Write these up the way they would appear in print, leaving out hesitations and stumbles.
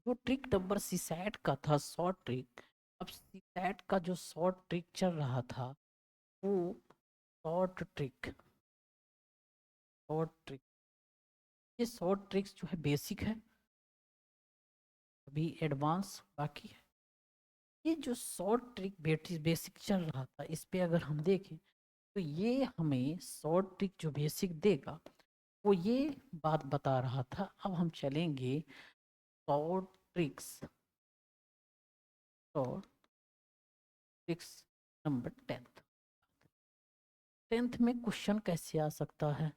जो trick number CSAT का था शॉर्ट ट्रिक, अब सीसैट का जो शॉर्ट ट्रिक चल रहा था वो शॉर्ट ट्रिक ये शॉर्ट ट्रिक्स जो है बेसिक है, अभी एडवांस बाकी है। ये जो शॉर्ट ट्रिक बेसिक चल रहा था, इस पे अगर हम देखें तो ये हमें शॉर्ट ट्रिक जो बेसिक देगा वो ये बात बता रहा था। अब हम चलेंगे short tricks short tricks number 10th में क्वेश्चन कैसे आ सकता है।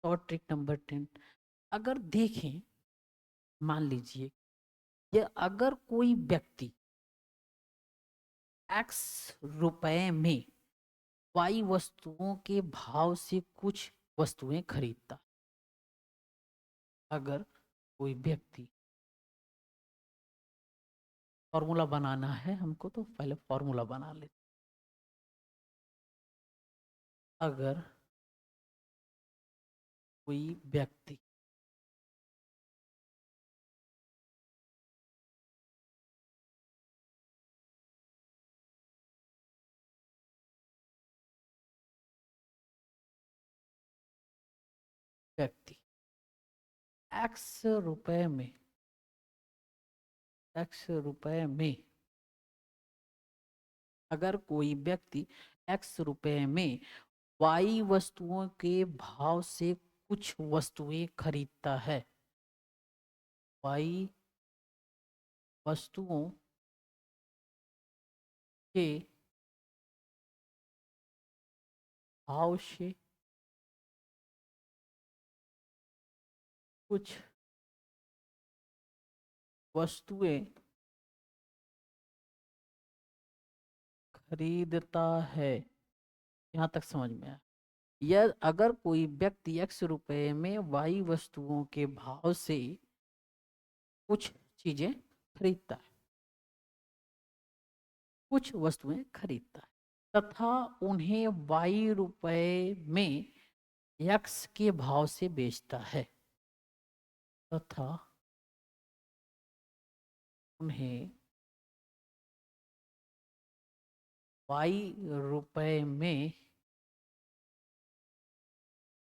शॉर्ट ट्रिक नंबर 10, अगर देखें, मान लीजिए ये अगर कोई व्यक्ति x रुपए में y वस्तुओं के भाव से कुछ वस्तुएं खरीदता, अगर कोई व्यक्ति, फॉर्मूला बनाना है हमको तो पहले फॉर्मूला बना ले। अगर कोई व्यक्ति व्यक्ति x रुपए में अगर कोई व्यक्ति x रुपए में y वस्तुओं के भाव से कुछ वस्तुएं खरीदता है, y वस्तुओं के भाव से कुछ वस्तुएं खरीदता है। यहाँ तक समझ में आया। यह अगर कोई व्यक्ति x रुपए में y वस्तुओं के भाव से कुछ चीजें खरीदता है, कुछ वस्तुएं खरीदता है तथा उन्हें y रुपए में x के भाव से बेचता है, तथा उन्हें y रुपए में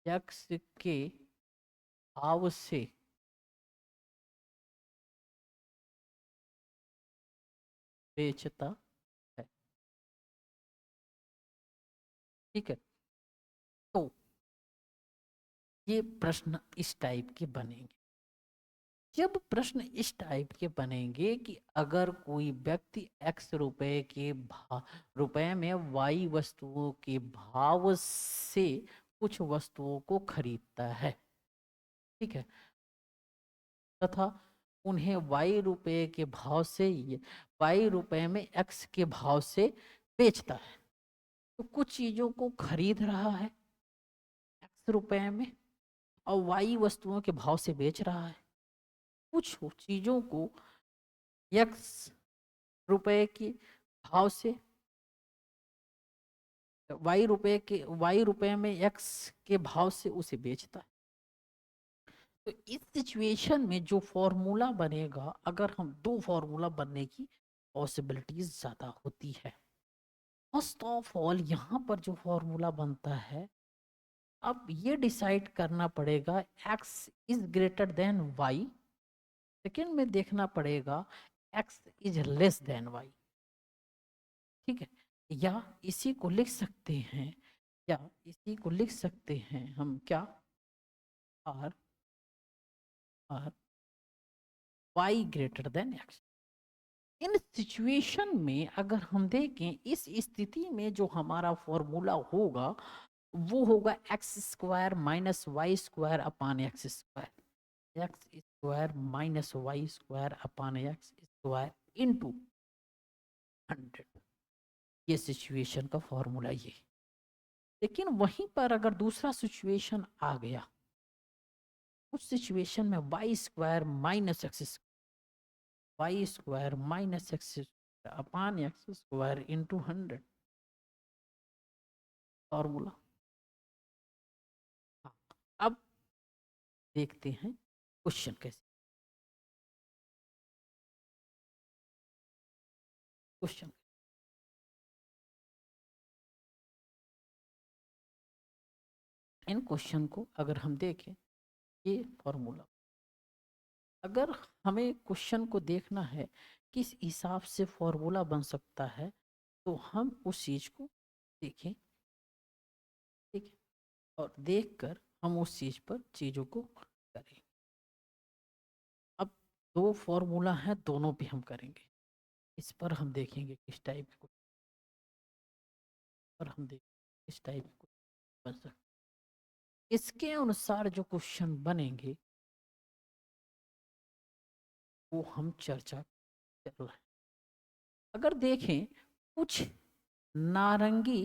x के भाव से बेचता है। ठीक है, तो ये प्रश्न इस टाइप के बनेंगे। जब प्रश्न इस टाइप के बनेंगे कि अगर कोई व्यक्ति x रुपए में y वस्तुओं के भाव से कुछ वस्तुओं को खरीदता है, ठीक है, तथा उन्हें y रुपए के भाव से y रुपए में x के भाव से बेचता है, तो कुछ चीजों को खरीद रहा है x रुपए में और y वस्तुओं के भाव से बेच रहा है। कुछ चीजों को x रुपए के भाव से y रुपए में x के भाव से उसे बेचता है। तो इस सिचुएशन में जो फॉर्मूला बनेगा, अगर हम दो फॉर्मूला बनने की पॉसिबिलिटीज ज्यादा होती है। फर्स्ट ऑफ ऑल यहाँ पर जो फॉर्मूला बनता है, अब ये डिसाइड करना पड़ेगा x is greater than y, second में देखना पड़ेगा x is less than y। ठीक है, या इसी को लिख सकते हैं, हम क्या, are y greater than x। इन सिचुएशन में अगर हम देखें, इस स्थिति में जो हमारा फॉर्मूला होगा वो होगा x square minus y square upon x square, into 100। ये सिचुएशन का फॉर्मूला ये। लेकिन वहीं पर अगर दूसरा सिचुएशन आ गया, उस सिचुएशन में वाई स्क्वायर माइनस एक्स अपान एक्स स्क्वायर इंटू 100 फॉर्मूला। अब देखते हैं क्वेश्चन कैसे। क्वेश्चन। इन क्वेश्चन को अगर हम देखें, ये फॉर्मूला, अगर हमें क्वेश्चन को देखना है किस हिसाब से फॉर्मूला बन सकता है, तो हम उस चीज को देखें, ठीक है, और देखकर हम उस चीज पर चीजों को करें। अब दो फॉर्मूला है, दोनों पे हम करेंगे। इस पर हम देखेंगे किस टाइप को, पर हम देखेंगे किस टाइप को बन सकता है। इसके अनुसार जो क्वेश्चन बनेंगे वो हम चर्चा कर रहे हैं। अगर देखें, कुछ नारंगी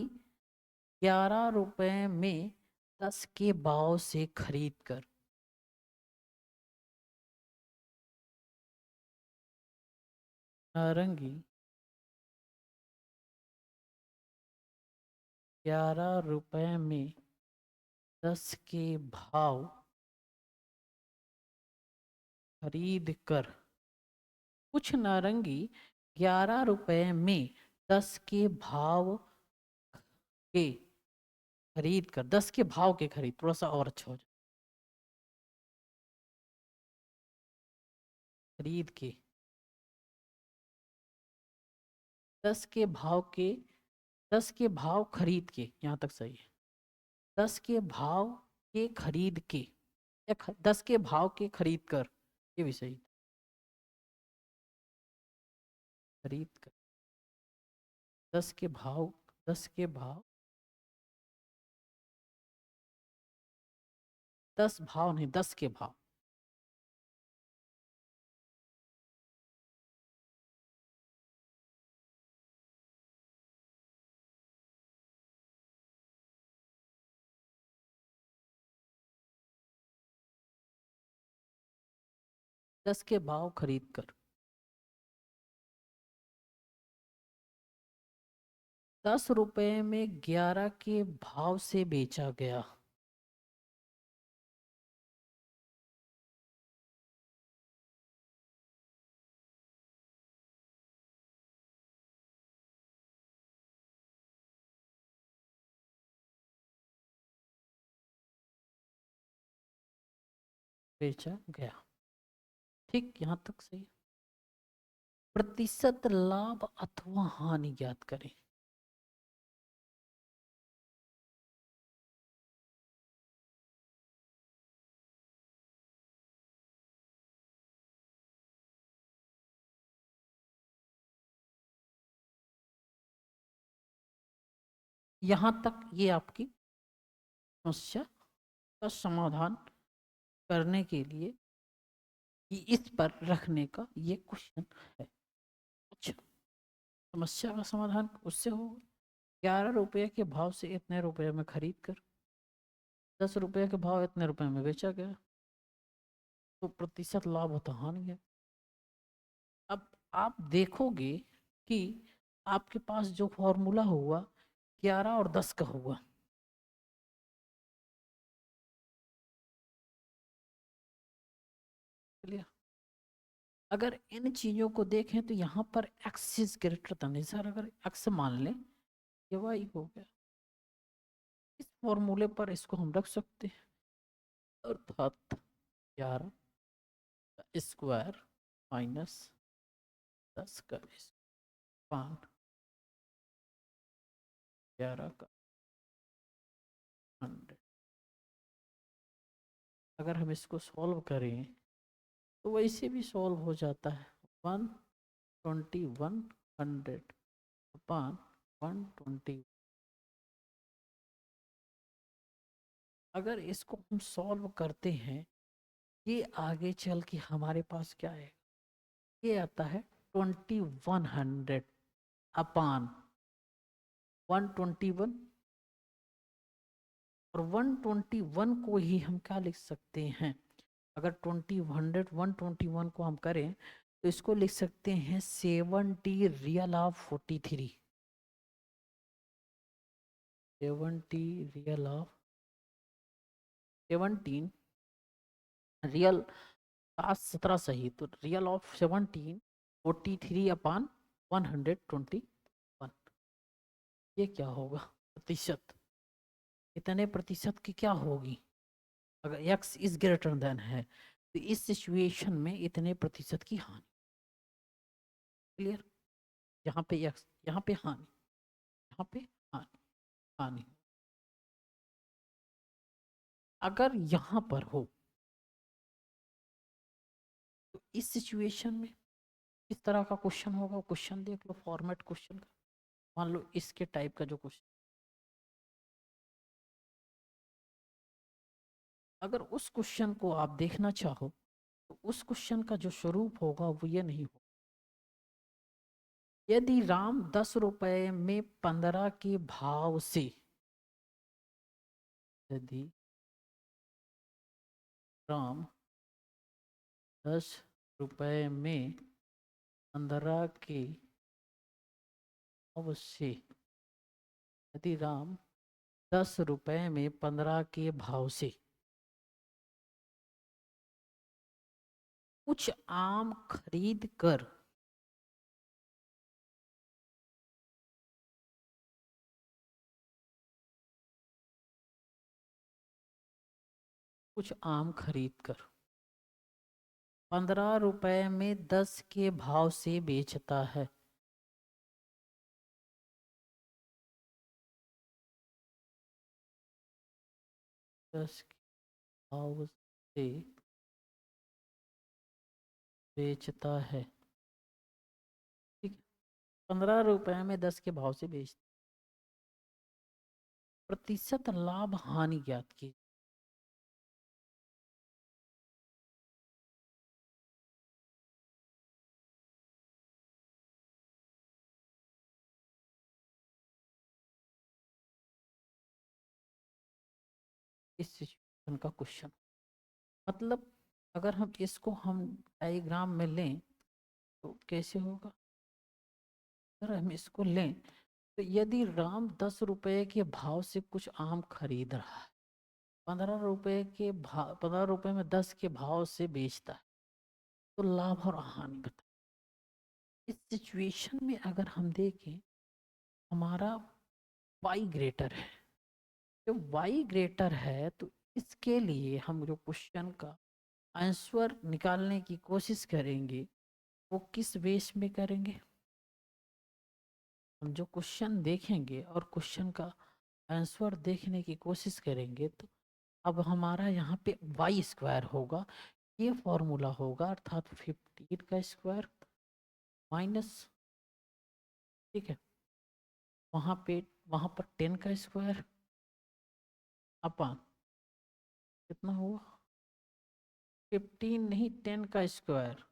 11 रुपए में 10 के भाव से खरीद कर, नारंगी 11 रुपए में 10 के भाव खरीद कर, कुछ नारंगी 11 रुपए में 10 के भाव के खरीद कर, 10 के भाव के खरीद, थोड़ा सा और अच्छा हो जाए, खरीद के 10 के भाव के, 10 के भाव खरीद के, यहाँ तक सही है, 10 के भाव के खरीद के, या 10 के भाव के खरीद कर, ये भी सही, खरीद कर 10 के भाव, 10 के भाव, 10 भाव नहीं, 10 के भाव, 10 के भाव खरीद कर, 10 रुपए में 11 के भाव से बेचा गया, बेचा गया, ठीक, यहाँ तक सही। प्रतिशत लाभ अथवा हानि ज्ञात करें। यहाँ तक ये आपकी समस्या का समाधान करने के लिए कि इस पर रखने का ये क्वेश्चन है। अच्छा, समस्या का समाधान उससे होगा, 11 रुपए के भाव से इतने रुपए में खरीद कर 10 रुपए के भाव इतने रुपए में बेचा गया, तो प्रतिशत लाभ होता हानि है। अब आप देखोगे कि आपके पास जो फॉर्मूला हुआ 11 और 10 का हुआ, चलिए अगर इन चीजों को देखें तो यहाँ पर x is greater than, sir अगर एक्स मान लें, ये वाई हो गया, इस फॉर्मूले पर इसको हम रख सकते हैं, अर्थात 11 का स्क्वायर माइनस 10 का स्पान 11 का 100। अगर हम इसको सॉल्व करें तो वैसे भी सॉल्व हो जाता है, 121 अपान 120। अगर इसको हम सॉल्व करते हैं, ये आगे चल के हमारे पास क्या है, ये आता है 2100 अपान 121, और 121 को ही हम क्या लिख सकते हैं, अगर 121 को हम करें तो इसको लिख सकते हैं 70 real of 43, 70 real of 17, real 17 सही, तो रियल ऑफ 17 43 अपान 121। ये क्या होगा प्रतिशत, इतने प्रतिशत की क्या होगी अगर x इज ग्रेटर देन है, तो इस सिचुएशन में इतने प्रतिशत की हानि। क्लियर? यहाँ पे x, यहाँ पे हानि, यहाँ पे हानि, हानि। अगर यहाँ पर हो तो इस सिचुएशन में किस तरह का क्वेश्चन होगा, क्वेश्चन देख लो, फॉर्मेट क्वेश्चन का। मान लो इसके टाइप का जो क्वेश्चन, अगर उस क्वेश्चन को आप देखना चाहो तो उस क्वेश्चन का जो स्वरूप होगा वो ये नहीं होगा। यदि राम 10 रुपए में 15 के भाव से, यदि राम 10 रुपए में 15 के भाव से, यदि राम 10 रुपए में 15 के भाव से कुछ आम खरीद कर, कुछ आम खरीद कर 15 रुपए में 10 के भाव से बेचता है, 10 के भाव से बेचता है। ठीक है, 15 रुपए में 10 के भाव से बेचता, प्रतिशत लाभ हानि ज्ञात की। इस सिचुएशन का क्वेश्चन, मतलब अगर हम इसको हम डायग्राम में लें तो कैसे होगा। अगर हम इसको लें तो यदि राम 10 रुपए के भाव से कुछ आम खरीद रहा है, 15 रुपए के भाव, 15 रुपए में 10 के भाव से बेचता है, तो लाभ और हानि बता। इस सिचुएशन में अगर हम देखें, हमारा y ग्रेटर है, जब y ग्रेटर है तो इसके लिए हम जो क्वेश्चन का आंसर निकालने की कोशिश करेंगे वो किस बेस में करेंगे। हम जो क्वेश्चन देखेंगे और क्वेश्चन का आंसर देखने की कोशिश करेंगे तो अब हमारा यहाँ पे वाई स्क्वायर होगा, ये फॉर्मूला होगा, अर्थात 15 का स्क्वायर माइनस, ठीक है, वहाँ पे वहाँ पर 10 का स्क्वायर अपान कितना हुआ 15 नहीं 10 का स्क्वायर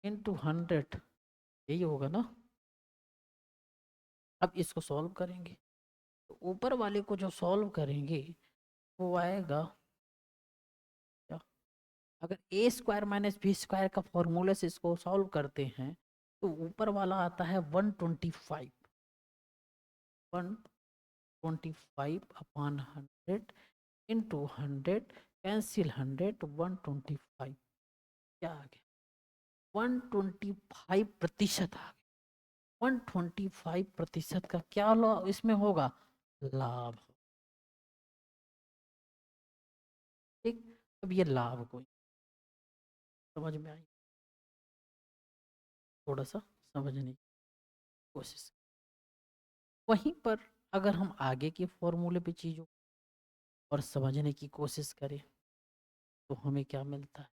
इंटू 100, यही होगा ना। अब इसको सॉल्व करेंगे तो ऊपर वाले को जो सॉल्व करेंगे वो आएगा क्या, अगर ए स्क्वायर माइनस बी स्क्वायर का फॉर्मूले से इसको सॉल्व करते हैं तो ऊपर वाला आता है 125, 125 अपॉन 100 इंटू 100, कैंसिल 100, 125 क्या आ गया 125% आ गया। 125% का क्या इसमें होगा लाभ। ठीक, अब ये लाभ को समझ में आई, थोड़ा सा समझने की कोशिश। वहीं पर अगर हम आगे के फॉर्मूले पे चीज़ों और समझने की कोशिश करें तो हमें क्या मिलता है।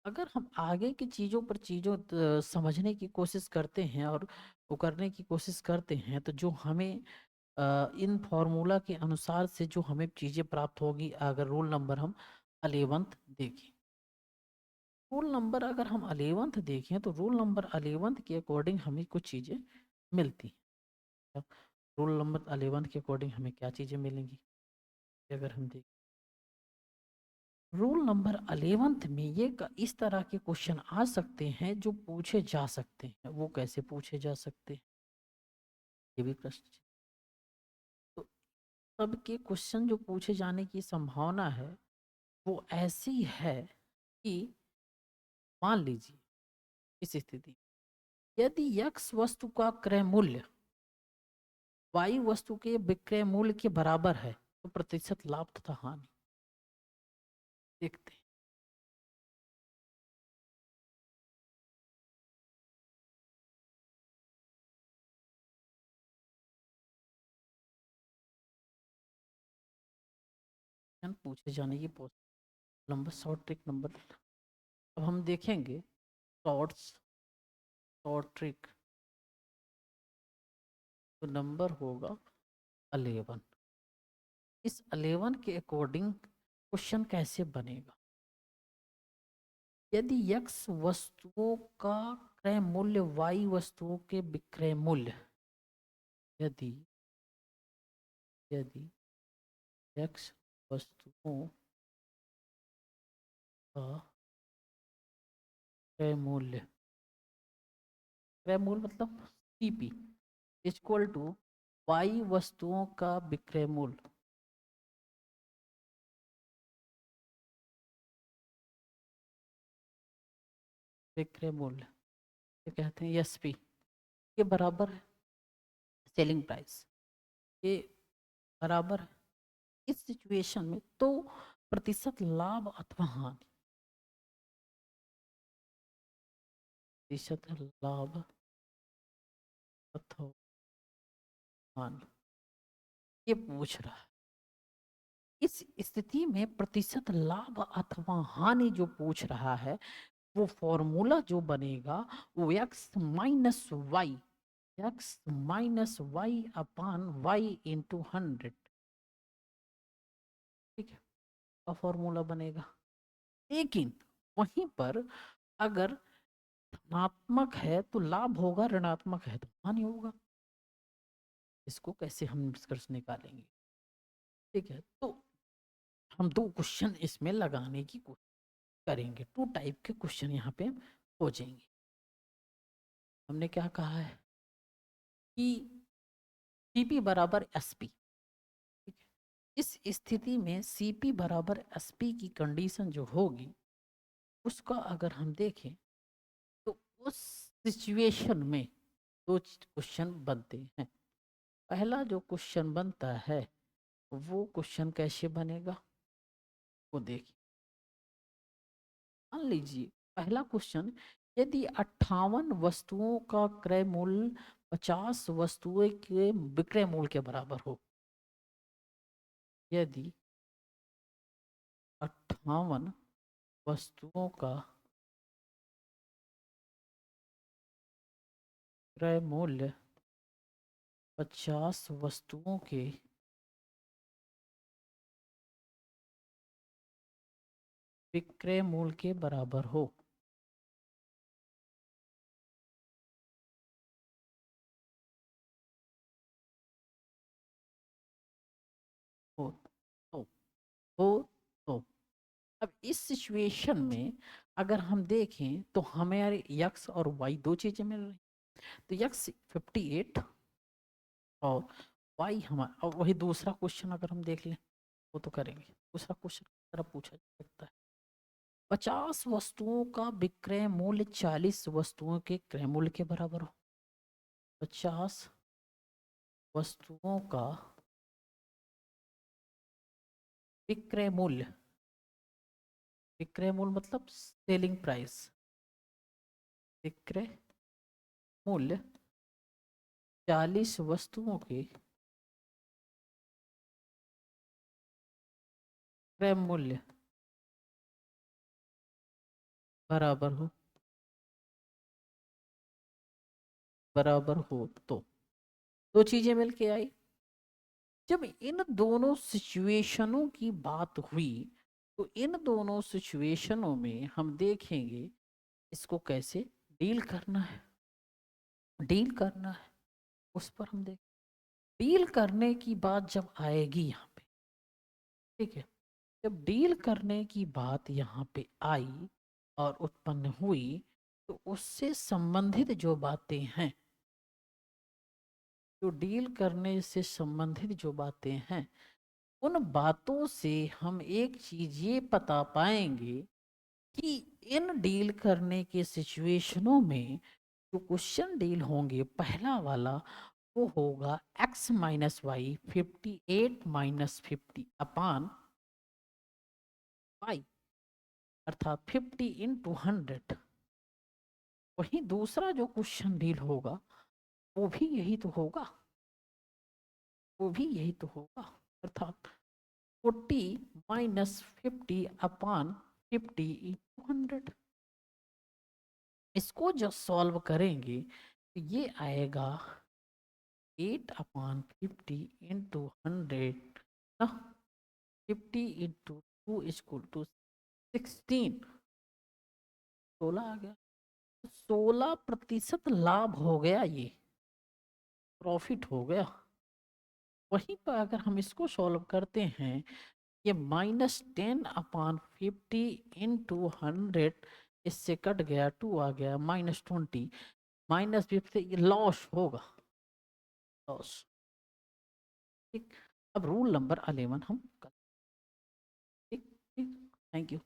अगर हम आगे की चीज़ों पर चीज़ों समझने की कोशिश करते हैं और वो करने की कोशिश करते हैं तो जो हमें इन फॉर्मूला के अनुसार से जो हमें चीज़ें प्राप्त होगी, अगर रोल नंबर हम 11th देखें, रोल नंबर अगर हम 11th देखें तो रोल नंबर 11th के अकॉर्डिंग हमें कुछ चीज़ें मिलती हैं। रोल नंबर 11th के अकॉर्डिंग हमें क्या चीज़ें मिलेंगी, अगर हम देखें रूल नंबर 11th में ये इस तरह के क्वेश्चन आ सकते हैं जो पूछे जा सकते हैं। वो कैसे पूछे जा सकते हैं, ये भी प्रश्न। तो सबके क्वेश्चन जो पूछे जाने की संभावना है वो ऐसी है कि मान लीजिए इस स्थिति, यदि x वस्तु का क्रय मूल्य y वस्तु के विक्रय मूल्य के बराबर है तो प्रतिशत लाभ तथा हानि। देखते हैं। पूछे जाने की नंबर शॉर्ट ट्रिक नंबर। अब हम देखेंगे शॉर्ट ट्रिक। तो नंबर होगा 11। इस 11 के अकॉर्डिंग क्वेश्चन कैसे बनेगा। यदि x वस्तुओं का क्रय मूल्य y वस्तुओं के विक्रय मूल्य, यदि यदि x वस्तुओं का क्रय मूल्य मतलब CP इक्वल टू y वस्तुओं का विक्रय मूल्य, विक्रय मूल्य ये कहते हैं SP के बराबर है सेलिंग प्राइस के बराबर है। इस सिचुएशन में तो प्रतिशत लाभ अथवा हानि, प्रतिशत लाभ अथवा हानि ये पूछ रहा है। इस स्थिति में प्रतिशत लाभ अथवा हानि जो पूछ रहा है वो फॉर्मूला जो बनेगा वो x minus Y upon y into 100। ठीक है, का फॉर्मूला बनेगा। लेकिन वहीं पर अगर धनात्मक है तो लाभ होगा, ऋणात्मक है तो हानि होगा। इसको कैसे हम निष्कर्ष निकालेंगे। ठीक है, तो हम दो क्वेश्चन इसमें लगाने की कोशिश करेंगे। टू टाइप के क्वेश्चन यहाँ पे हो जाएंगे। हमने क्या कहा है कि CP बराबर SP। ठीक है, इस स्थिति में CP बराबर SP की कंडीशन जो होगी उसका अगर हम देखें तो उस सिचुएशन में दो क्वेश्चन बनते हैं। पहला जो क्वेश्चन बनता है वो क्वेश्चन कैसे बनेगा वो देखिए। मान लीजिए पहला क्वेश्चन, यदि 58 वस्तुओं का क्रय मूल्य 50 वस्तुओं के विक्रय मूल्य के बराबर हो। यदि 58 वस्तुओं का क्रय मूल्य 50 वस्तुओं के विक्रय मूल्य के बराबर हो। हो तो हो तो अब इस सिचुएशन में अगर हम देखें तो हमें x और y दो चीजें मिल रही। तो x 58 और y हमारा, और वही दूसरा क्वेश्चन अगर हम देख लें वो तो करेंगे। दूसरा क्वेश्चन तरह पूछा जा सकता है 50 वस्तुओं का विक्रय मूल्य 40 वस्तुओं के क्रय मूल्य के बराबर हो। 50 वस्तुओं का विक्रय मूल्य, विक्रय मूल्य मतलब सेलिंग प्राइस, विक्रय मूल्य 40 वस्तुओं के क्रय मूल्य बराबर हो, बराबर हो तो दो चीजें मिलके आई। जब इन दोनों सिचुएशनों की बात हुई तो इन दोनों सिचुएशनों में हम देखेंगे इसको कैसे डील करना है, डील करना है उस पर हम देख। डील करने की बात जब आएगी यहाँ पे, ठीक है, जब डील करने की बात यहाँ पे आई और उत्पन्न हुई तो उससे संबंधित जो बातें हैं, जो डील करने से संबंधित जो बातें हैं उन बातों से हम एक चीज ये बता पाएंगे कि इन डील करने के सिचुएशनों में जो क्वेश्चन डील होंगे पहला वाला वो होगा x minus Y 58 minus 50 upon y अर्थात 50 इंटू 100। वही दूसरा जो क्वेश्चन डील होगा वो भी यही तो होगा, वो भी यही तो होगा अर्थात 40 माइनस 50 अपान 50 इंटू 100। इसको जब सॉल्व करेंगे तो ये आएगा 8 अपान 50 इंटू 100 ना, 50 इंटू 2 इक्वल टू 16, 16 आ गया। 16% लाभ हो गया, ये प्रॉफिट हो गया। वहीं पर अगर हम इसको सॉल्व करते हैं, ये -10 अपान 50 इंटू 100, इससे कट गया 2 आ गया, -20 -50 ये लॉस होगा, लॉस। ठीक, अब रूल नंबर 11 हम कर, ठीक ठीक, थैंक यू।